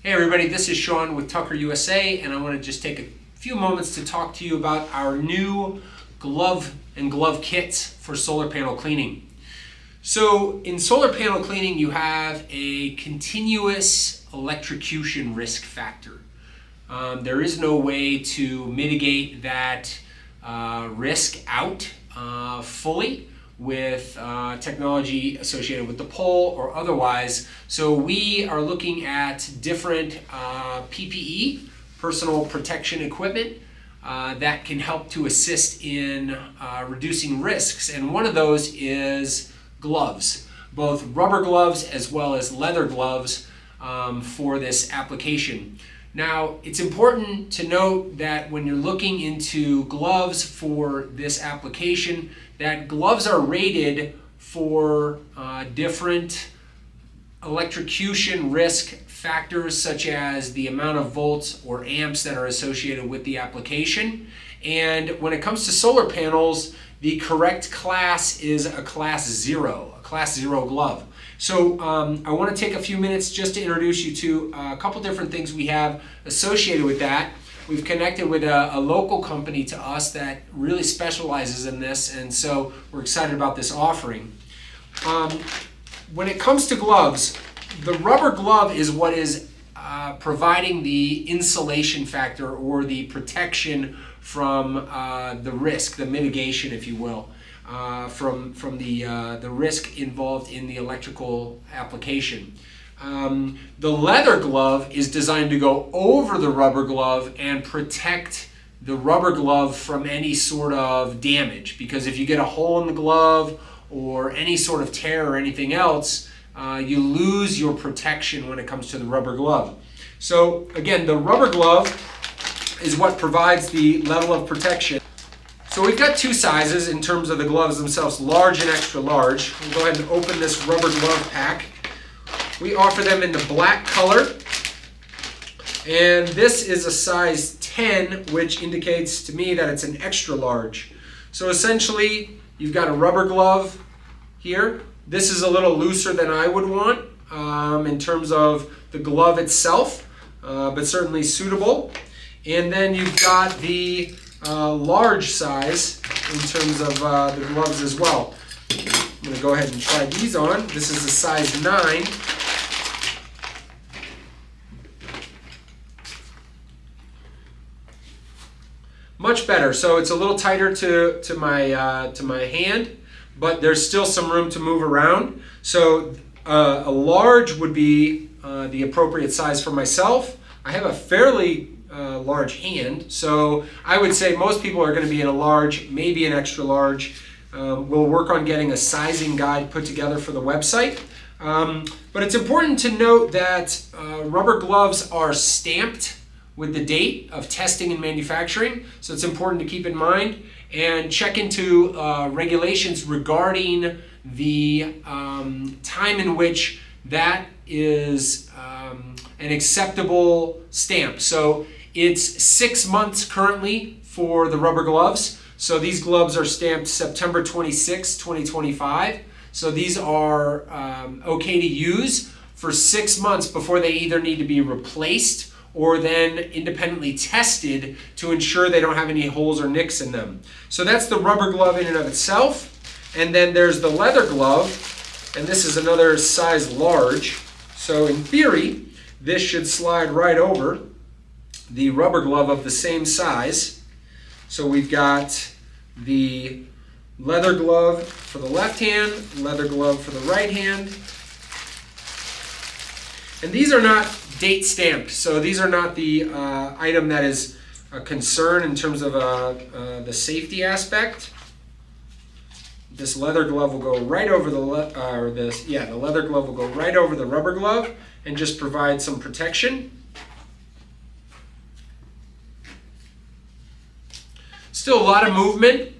Hey everybody, this is Sean with Tucker USA, and I want to just take a few moments to talk to you about our new glove and glove kits for solar panel cleaning. So in solar panel cleaning, you have a continuous electrocution risk factor. There is no way to mitigate that risk out fully with technology associated with the pole or otherwise. So we are looking at different PPE, personal protection equipment, that can help to assist in reducing risks. And one of those is gloves, both rubber gloves as well as leather gloves for this application. Now, it's important to note that when you're looking into gloves for this application, that gloves are rated for different electrocution risk factors, such as the amount of volts or amps that are associated with the application. And when it comes to solar panels, the correct class is a class 0 glove. So I want to take a few minutes just to introduce you to a couple different things we have associated with that. We've connected with a local company to us that really specializes in this, and so we're excited about this offering. When it comes to gloves, the rubber glove is what is providing the insulation factor or the protection from the risk, the mitigation, if you will, from the risk involved in the electrical application. The leather glove is designed to go over the rubber glove and protect the rubber glove from any sort of damage, because if you get a hole in the glove or any sort of tear or anything else, you lose your protection when it comes to the rubber glove. So again, the rubber glove is what provides the level of protection. So we've got two sizes in terms of the gloves themselves, large and extra large. We'll go ahead and open this rubber glove pack. We offer them in the black color, and this is a size 10, which indicates to me that it's an extra large. So essentially, you've got a rubber glove here. This is a little looser than I would want in terms of the glove itself, but certainly suitable. And then you've got the large size in terms of the gloves as well. I'm going to go ahead and try these on. This is a size 9. Much better. So it's a little tighter to my hand, but there's still some room to move around. So a large would be the appropriate size for myself. I have a fairly large hand, so I would say most people are going to be in a large, maybe an extra large. We'll work on getting a sizing guide put together for the website. But it's important to note that rubber gloves are stamped with the date of testing and manufacturing, so it's important to keep in mind and check into regulations regarding the time in which that is an acceptable stamp. So it's 6 months currently for the rubber gloves. So these gloves are stamped September 26, 2025. So these are okay to use for 6 months before they either need to be replaced or then independently tested to ensure they don't have any holes or nicks in them. So that's the rubber glove in and of itself. And then there's the leather glove, and this is another size large. So in theory, this should slide right over the rubber glove of the same size. So we've got the leather glove for the left hand, leather glove for the right hand. And these are not date stamped, so these are not the item that is a concern in terms of the safety aspect. This leather glove will go right over the leather glove will go right over the rubber glove and just provide some protection. Still a lot of movement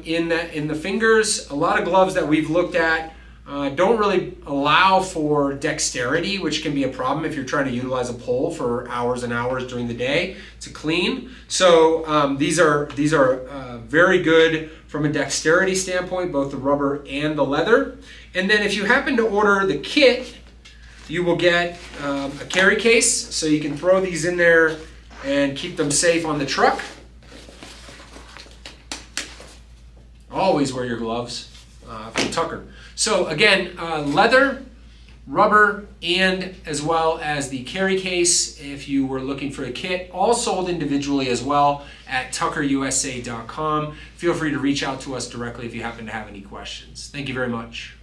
in the fingers. A lot of gloves that we've looked at don't really allow for dexterity, which can be a problem if you're trying to utilize a pole for hours and hours during the day to clean. So these are very good from a dexterity standpoint, both the rubber and the leather. And then if you happen to order the kit, you will get a carry case, so you can throw these in there and keep them safe on the truck. Always wear your gloves from Tucker. So again, leather, rubber, and as well as the carry case, if you were looking for a kit, all sold individually as well at tuckerusa.com. Feel free to reach out to us directly if you happen to have any questions. Thank you very much.